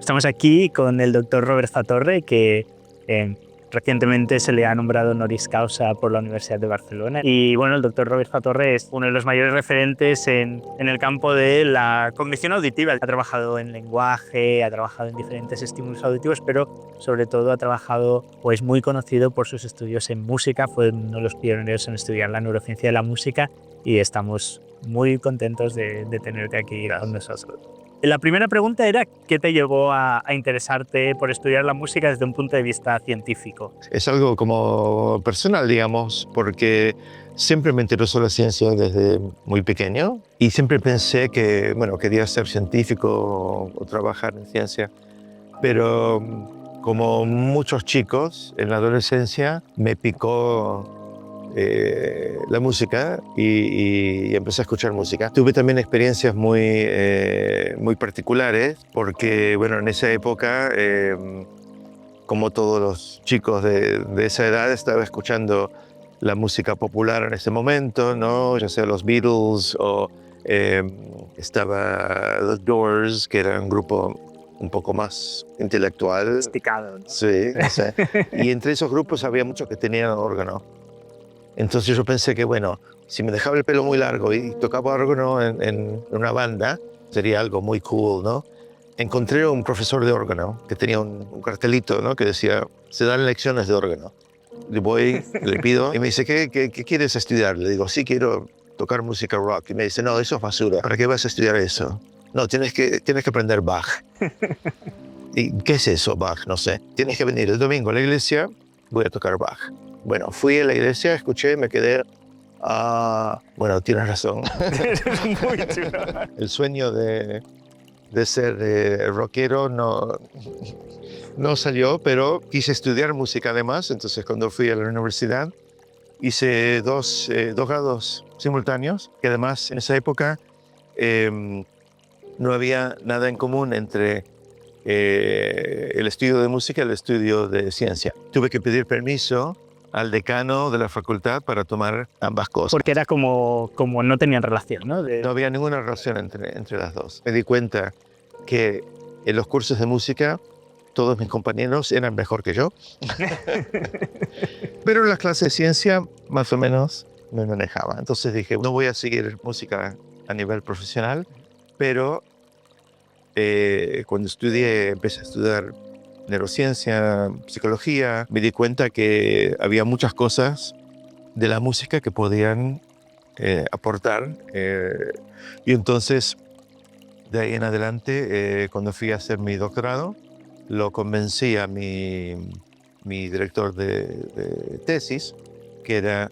Estamos aquí con el doctor Robert Zatorre, que recientemente se le ha nombrado honoris causa por la Universidad de Barcelona. Y bueno, el doctor Robert Zatorre es uno de los mayores referentes en el campo de la cognición auditiva. Ha trabajado en lenguaje, ha trabajado en diferentes estímulos auditivos, pero sobre todo ha trabajado, o es muy conocido por sus estudios en música. Fue uno de los pioneros en estudiar la neurociencia de la música y estamos muy contentos de tenerte aquí con nosotros. La primera pregunta era, ¿qué te llevó a interesarte por estudiar la música desde un punto de vista científico? Es algo como personal, digamos, porque siempre me interesó la ciencia desde muy pequeño y siempre pensé que, bueno, quería ser científico o trabajar en ciencia, pero como muchos chicos en la adolescencia me picó la música y empecé a escuchar música. Tuve también experiencias muy particulares porque, bueno, en esa época, como todos los chicos de esa edad, estaba escuchando la música popular en ese momento, ¿no? Ya sea los Beatles o estaba The Doors, que era un grupo un poco más intelectual. Sofisticado, ¿no? Sí, sí. Y entre esos grupos había muchos que tenían órgano. Entonces yo pensé que, bueno, si me dejaba el pelo muy largo y tocaba órgano en una banda, sería algo muy cool, ¿no? Encontré un profesor de órgano que tenía un cartelito, ¿no? Que decía, se dan lecciones de órgano. Le voy, le pido, y me dice, ¿qué quieres estudiar? Le digo, sí, quiero tocar música rock. Y me dice, no, eso es basura. ¿Para qué vas a estudiar eso? No, tienes que aprender Bach. ¿Y qué es eso, Bach? No sé. Tienes que venir el domingo a la iglesia, voy a tocar Bach. Bueno, fui a la iglesia, escuché, me quedé... bueno, tienes razón. Muy chulo. El sueño de ser rockero no salió, pero quise estudiar música además. Entonces, cuando fui a la universidad, hice dos grados simultáneos, que además en esa época no había nada en común entre el estudio de música y el estudio de ciencia. Tuve que pedir permiso al decano de la facultad para tomar ambas cosas. Porque era como no tenían relación, ¿no? No había ninguna relación entre las dos. Me di cuenta que en los cursos de música todos mis compañeros eran mejor que yo. Pero en las clases de ciencia más o menos me manejaba. Entonces dije, no voy a seguir música a nivel profesional, pero cuando empecé a estudiar neurociencia, psicología, me di cuenta que había muchas cosas de la música que podían aportar. Y entonces, de ahí en adelante, cuando fui a hacer mi doctorado, lo convencí a mi director de tesis, que era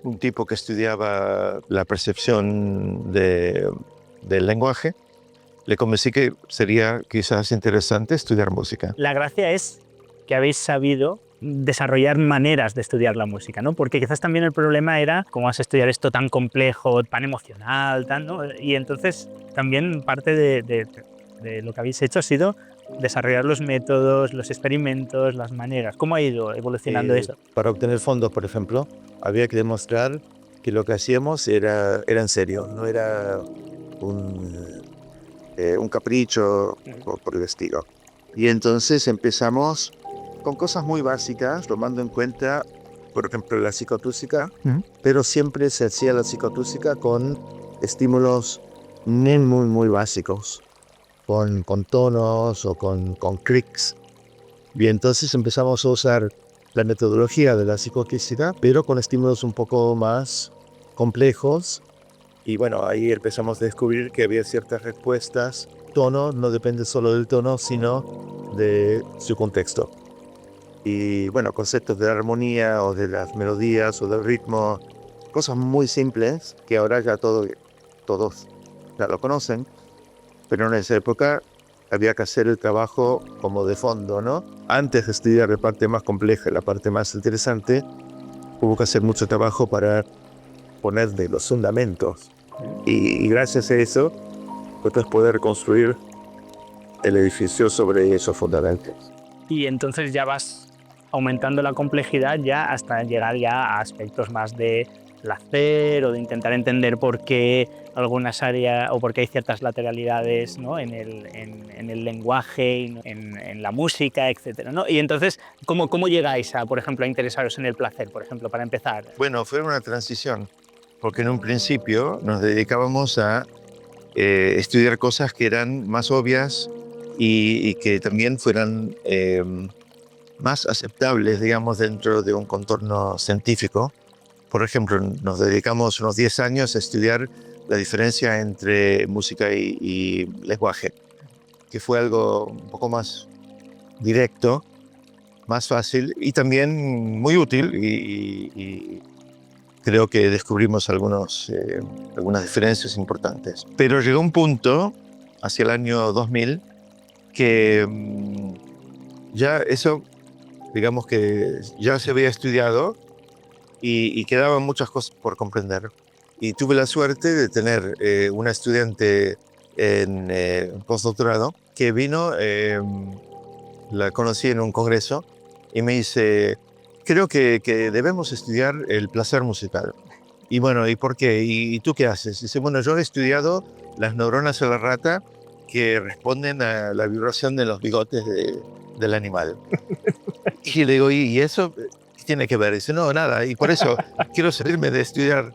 un tipo que estudiaba la percepción del lenguaje. Le convencí que sería quizás interesante estudiar música. La gracia es que habéis sabido desarrollar maneras de estudiar la música, ¿no? Porque quizás también el problema era cómo vas a estudiar esto tan complejo, tan emocional, ¿no? Y entonces también parte de lo que habéis hecho ha sido desarrollar los métodos, los experimentos, las maneras. ¿Cómo ha ido evolucionando eso? Para obtener fondos, por ejemplo, había que demostrar que lo que hacíamos era en serio, no era un capricho por el estilo. Y entonces empezamos con cosas muy básicas, tomando en cuenta, por ejemplo, la psicoacústica, pero siempre se hacía la psicoacústica con estímulos muy básicos, con tonos o con clics. Y entonces empezamos a usar la metodología de la psicoacústica, pero con estímulos un poco más complejos. Y bueno, ahí empezamos a descubrir que había ciertas respuestas. Tono no depende solo del tono, sino de su contexto. Y bueno, conceptos de la armonía o de las melodías o del ritmo, cosas muy simples que ahora ya todos ya lo conocen, pero en esa época había que hacer el trabajo como de fondo, ¿no? Antes de estudiar la parte más compleja, la parte más interesante, hubo que hacer mucho trabajo para ponerle los fundamentos. Y gracias a eso, puedes poder construir el edificio sobre esos fundamentos. Y entonces ya vas aumentando la complejidad ya hasta llegar ya a aspectos más de placer o de intentar entender por qué algunas áreas o por qué hay ciertas lateralidades, ¿no? en el lenguaje, en la música, etcétera, ¿no? Y entonces, ¿cómo llegáis a, por ejemplo, a interesaros en el placer, por ejemplo, para empezar? Bueno, fue una transición, porque en un principio nos dedicábamos a estudiar cosas que eran más obvias y que también fueran más aceptables, digamos, dentro de un contorno científico. Por ejemplo, nos dedicamos unos 10 años a estudiar la diferencia entre música y lenguaje, que fue algo un poco más directo, más fácil y también muy útil y creo que descubrimos algunas diferencias importantes. Pero llegó un punto, hacia el año 2000, que ya eso, digamos que ya se había estudiado y quedaban muchas cosas por comprender. Y tuve la suerte de tener una estudiante en postdoctorado que vino, la conocí en un congreso y me dice, creo que debemos estudiar el placer musical. Y bueno, ¿y por qué? ¿Y tú qué haces? Dice, bueno, yo he estudiado las neuronas de la rata que responden a la vibración de los bigotes del animal. Y le digo, ¿y eso qué tiene que ver? Dice, no, nada. Y por eso quiero salirme de estudiar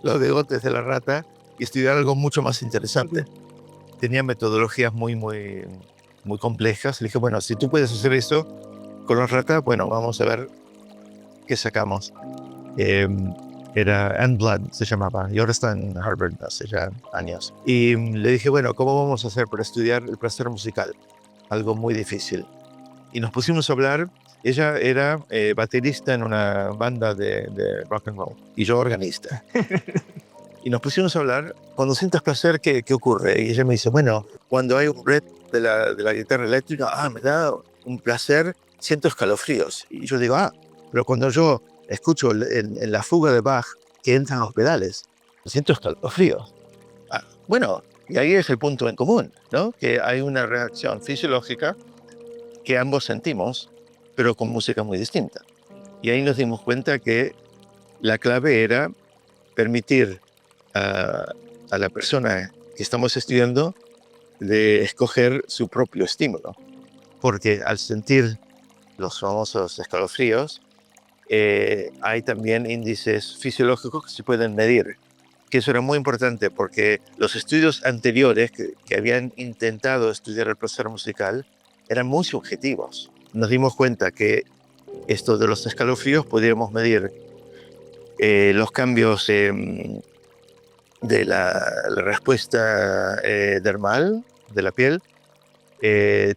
los bigotes de la rata y estudiar algo mucho más interesante. Tenía metodologías muy complejas. Le dije, bueno, si tú puedes hacer eso con las ratas, bueno, vamos a ver qué sacamos. Era And Blood, se llamaba, y ahora está en Harvard hace ya años. Y le dije, bueno, ¿cómo vamos a hacer para estudiar el placer musical? Algo muy difícil. Y nos pusimos a hablar. Ella era baterista en una banda de rock and roll y yo organista. Y nos pusimos a hablar, cuando sientas placer, ¿qué ocurre? Y ella me dice, bueno, cuando hay un red de la guitarra eléctrica, me da un placer, siento escalofríos. Y yo digo, pero cuando yo escucho en la fuga de Bach que entran los pedales, siento escalofríos. Bueno, y ahí es el punto en común, ¿no? Que hay una reacción fisiológica que ambos sentimos, pero con música muy distinta. Y ahí nos dimos cuenta que la clave era permitir a la persona que estamos estudiando de escoger su propio estímulo. Porque al sentir los famosos escalofríos, hay también índices fisiológicos que se pueden medir. Que eso era muy importante porque los estudios anteriores que habían intentado estudiar el placer musical eran muy subjetivos. Nos dimos cuenta que esto de los escalofríos podíamos medir los cambios de la respuesta dermal de la piel,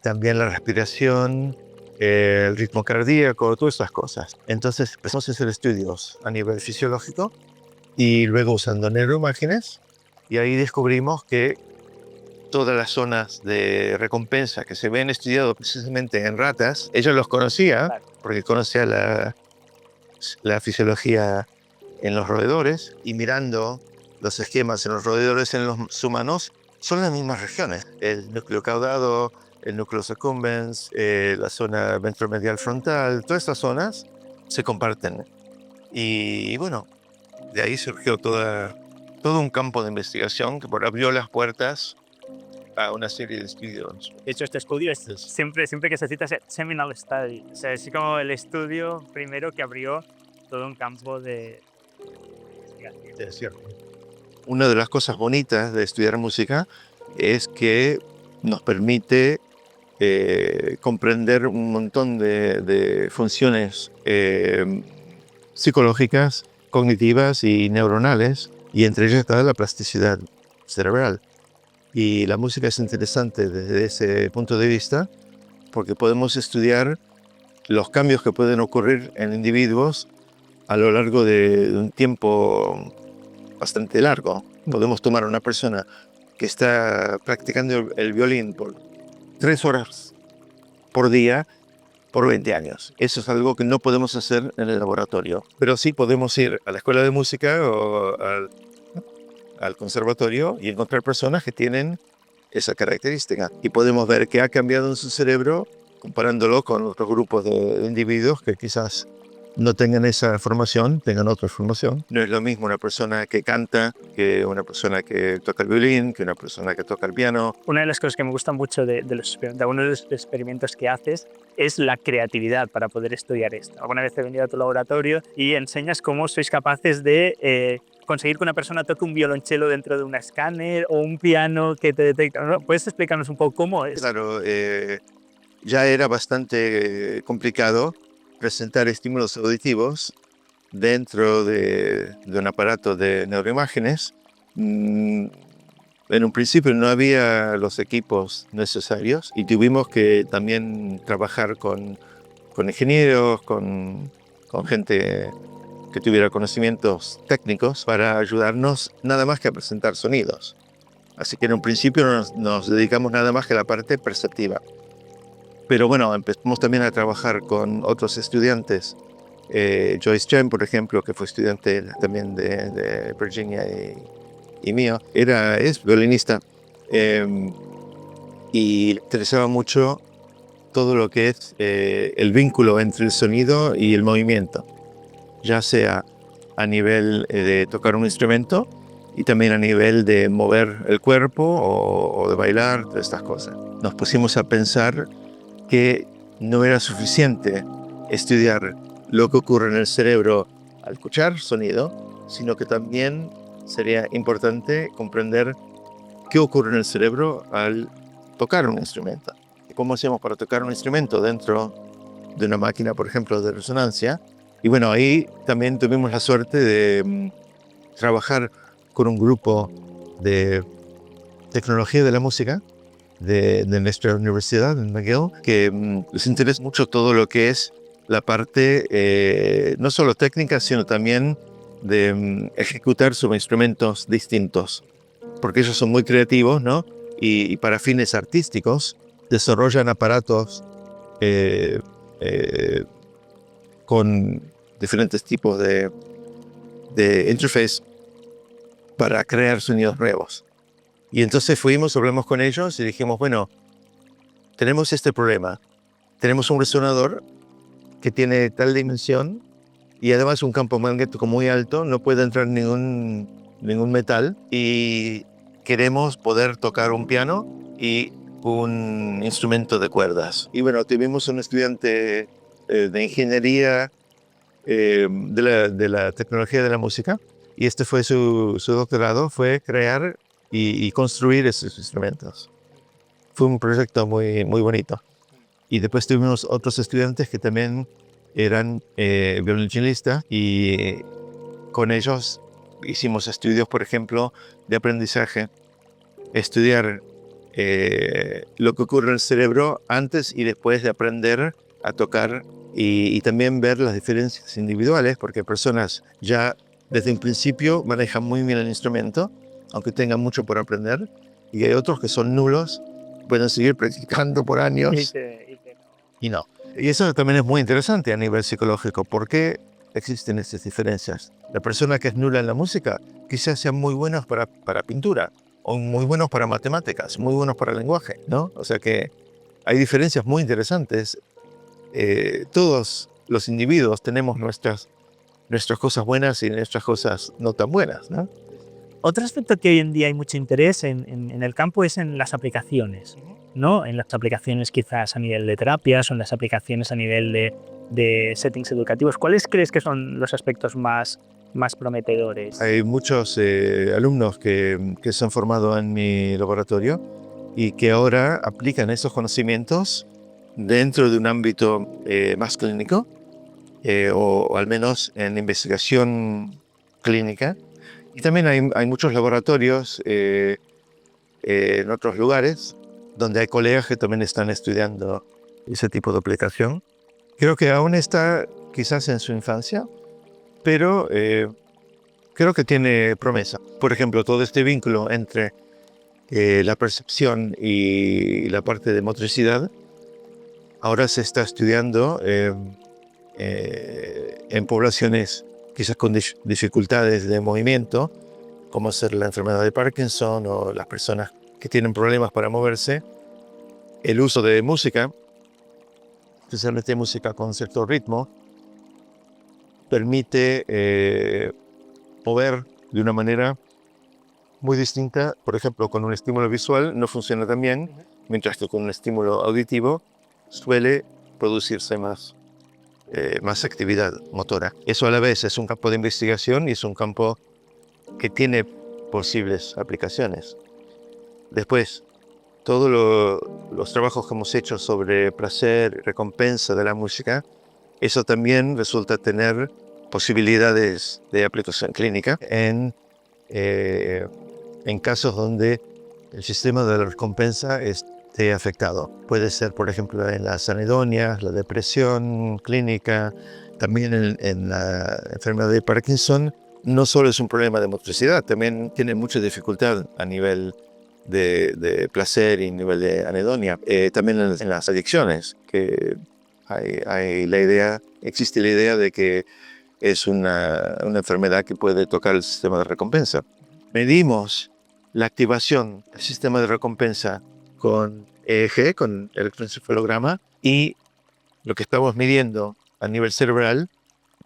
también la respiración, el ritmo cardíaco, todas estas cosas. Entonces empezamos a hacer estudios a nivel fisiológico y luego usando neuroimágenes y ahí descubrimos que todas las zonas de recompensa que se habían estudiado precisamente en ratas, ella los conocía porque conocía la fisiología en los roedores y mirando los esquemas en los roedores en los humanos son las mismas regiones. El núcleo caudado, el núcleo accumbens, la zona ventromedial frontal, todas estas zonas se comparten. Y bueno, de ahí surgió todo un campo de investigación que abrió las puertas a una serie de estudios. De hecho, este estudio es siempre que se cita es Seminal Study. O sea, es como el estudio primero que abrió todo un campo de investigación. Es cierto. Una de las cosas bonitas de estudiar música es que nos permite comprender un montón de funciones psicológicas, cognitivas y neuronales, y entre ellas está la plasticidad cerebral. Y la música es interesante desde ese punto de vista porque podemos estudiar los cambios que pueden ocurrir en individuos a lo largo de un tiempo bastante largo. Podemos tomar a una persona que está practicando el violín por 3 horas por día por 20 años. Eso es algo que no podemos hacer en el laboratorio, pero sí podemos ir a la escuela de música o al conservatorio y encontrar personas que tienen esa característica. Y podemos ver qué ha cambiado en su cerebro comparándolo con otros grupos de individuos que quizás no tengan esa formación, tengan otra formación. No es lo mismo una persona que canta que una persona que toca el violín, que una persona que toca el piano. Una de las cosas que me gustan mucho de algunos de los experimentos que haces es la creatividad para poder estudiar esto. Alguna vez he venido a tu laboratorio y enseñas cómo sois capaces de conseguir que una persona toque un violonchelo dentro de un escáner o un piano que te detecta, ¿no? ¿Puedes explicarnos un poco cómo es? Claro, ya era bastante complicado presentar estímulos auditivos dentro de un aparato de neuroimágenes. En un principio no había los equipos necesarios y tuvimos que también trabajar con ingenieros, con gente que tuviera conocimientos técnicos para ayudarnos nada más que a presentar sonidos. Así que en un principio nos dedicamos nada más que a la parte perceptiva. Pero bueno, empezamos también a trabajar con otros estudiantes. Joyce Chen, por ejemplo, que fue estudiante también de Virginia y mío, es violinista y le interesaba mucho todo lo que es el vínculo entre el sonido y el movimiento, ya sea a nivel de tocar un instrumento y también a nivel de mover el cuerpo o de bailar, todas estas cosas. Nos pusimos a pensar que no era suficiente estudiar lo que ocurre en el cerebro al escuchar sonido, sino que también sería importante comprender qué ocurre en el cerebro al tocar un instrumento. ¿Cómo hacemos para tocar un instrumento dentro de una máquina, por ejemplo, de resonancia? Y bueno, ahí también tuvimos la suerte de trabajar con un grupo de tecnología de la música de nuestra universidad en McGill, que les interesa mucho todo lo que es la parte no solo técnica, sino también de ejecutar sobre instrumentos distintos, porque ellos son muy creativos, ¿no? Y para fines artísticos desarrollan aparatos con diferentes tipos de interface para crear sonidos nuevos. Y entonces hablamos con ellos y dijimos, bueno, tenemos este problema. Tenemos un resonador que tiene tal dimensión y además un campo magnético muy alto, no puede entrar ningún metal y queremos poder tocar un piano y un instrumento de cuerdas. Y bueno, tuvimos un estudiante de ingeniería de la tecnología de la música y este fue su doctorado, fue crear y construir esos instrumentos. Fue un proyecto muy, muy bonito. Y después tuvimos otros estudiantes que también eran violinistas y con ellos hicimos estudios, por ejemplo, de aprendizaje, estudiar lo que ocurre en el cerebro antes y después de aprender a tocar y también ver las diferencias individuales, porque personas ya desde un principio manejan muy bien el instrumento, aunque tengan mucho por aprender, y hay otros que son nulos, pueden seguir practicando por años y no. Y eso también es muy interesante a nivel psicológico. ¿Por qué existen estas diferencias? La persona que es nula en la música quizás sean muy buenos para pintura, o muy buenos para matemáticas, muy buenos para el lenguaje, ¿no? O sea que hay diferencias muy interesantes. Todos los individuos tenemos nuestras cosas buenas y nuestras cosas no tan buenas, ¿no? Otro aspecto que hoy en día hay mucho interés en el campo es en las aplicaciones, ¿no? En las aplicaciones quizás a nivel de terapias o en las aplicaciones a nivel de settings educativos. ¿Cuáles crees que son los aspectos más prometedores? Hay muchos alumnos que se han formado en mi laboratorio y que ahora aplican esos conocimientos dentro de un ámbito más clínico o al menos en investigación clínica. Y también hay muchos laboratorios en otros lugares donde hay colegas que también están estudiando ese tipo de aplicación. Creo que aún está quizás en su infancia, pero creo que tiene promesa. Por ejemplo, todo este vínculo entre la percepción y la parte de motricidad ahora se está estudiando en poblaciones quizás con dificultades de movimiento, como ser la enfermedad de Parkinson o las personas que tienen problemas para moverse. El uso de música, especialmente música con cierto ritmo, permite mover de una manera muy distinta. Por ejemplo, con un estímulo visual no funciona tan bien, mientras que con un estímulo auditivo suele producirse más actividad motora. Eso a la vez es un campo de investigación y es un campo que tiene posibles aplicaciones. Después, todos los trabajos que hemos hecho sobre placer y recompensa de la música, eso también resulta tener posibilidades de aplicación clínica en casos donde el sistema de la recompensa esté afectado. Puede ser, por ejemplo, en las anhedonias, la depresión clínica, también en la enfermedad de Parkinson. No solo es un problema de motricidad, también tiene mucha dificultad a nivel de placer y nivel de anedonia. También en las adicciones, que existe la idea de que es una enfermedad que puede tocar el sistema de recompensa. Medimos la activación del sistema de recompensa con EEG, con electroencefalograma, y lo que estamos midiendo a nivel cerebral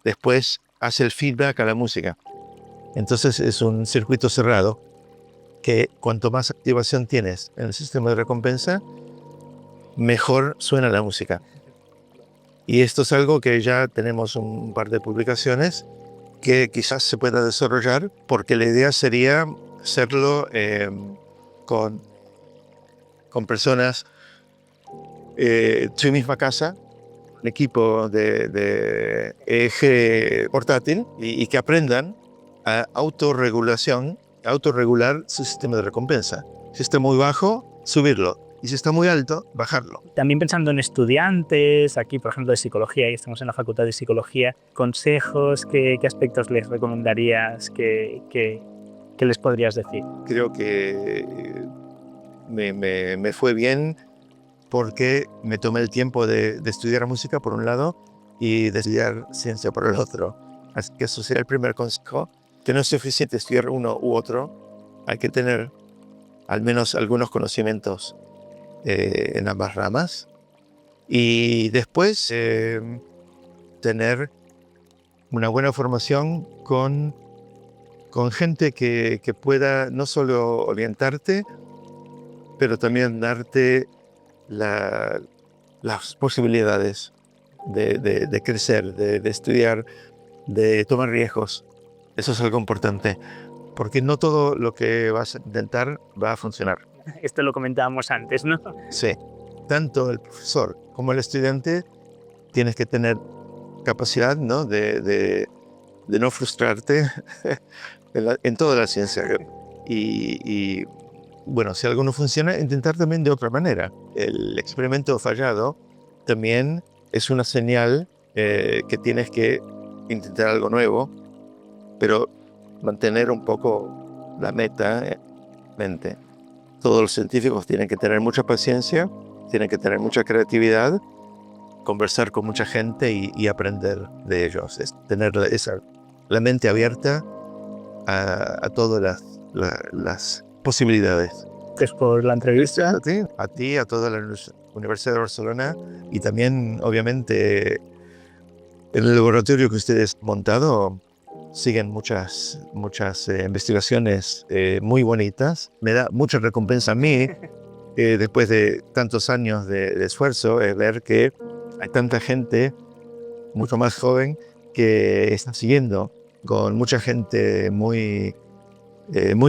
después hace el feedback a la música. Entonces es un circuito cerrado que cuanto más activación tienes en el sistema de recompensa, mejor suena la música. Y esto es algo que ya tenemos un par de publicaciones que quizás se pueda desarrollar, porque la idea sería hacerlo con personas en su misma casa, un equipo de EEG portátil, y que aprendan a autorregular su sistema de recompensa. Si está muy bajo, subirlo. Y si está muy alto, bajarlo. También pensando en estudiantes, aquí por ejemplo de psicología, y estamos en la facultad de psicología, consejos, ¿qué aspectos les recomendarías, qué les podrías decir? Creo que me fue bien porque me tomé el tiempo de estudiar música por un lado y de estudiar ciencia por el otro. Así que eso sería el primer consejo, que no es suficiente estudiar uno u otro, hay que tener al menos algunos conocimientos en ambas ramas, y después tener una buena formación con gente que pueda no solo orientarte, pero también darte las posibilidades de crecer, de estudiar, de tomar riesgos. Eso es algo importante, porque no todo lo que vas a intentar va a funcionar. Esto lo comentábamos antes, ¿no? Sí, tanto el profesor como el estudiante tienes que tener capacidad, ¿no?, de no frustrarte en toda la ciencia. Y bueno, si algo no funciona, intentar también de otra manera. El experimento fallado también es una señal que tienes que intentar algo nuevo, pero mantener un poco la meta en mente. Todos los científicos tienen que tener mucha paciencia, tienen que tener mucha creatividad, conversar con mucha gente y aprender de ellos. Es tener la mente abierta a todas las posibilidades. Gracias por la entrevista. A ti, a toda la Universidad de Barcelona, y también, obviamente, en el laboratorio que ustedes han montado, siguen muchas investigaciones muy bonitas. Me da mucha recompensa a mí, después de tantos años de esfuerzo, ver que hay tanta gente, mucho más joven, que está siguiendo, con mucha gente muy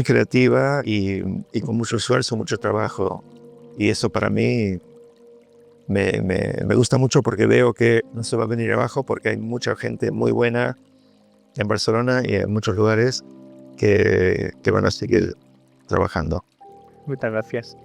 creativa y con mucho esfuerzo, mucho trabajo. Y eso para mí me gusta mucho, porque veo que no se va a venir abajo, porque hay mucha gente muy buena en Barcelona y en muchos lugares que van a seguir trabajando. Muchas gracias.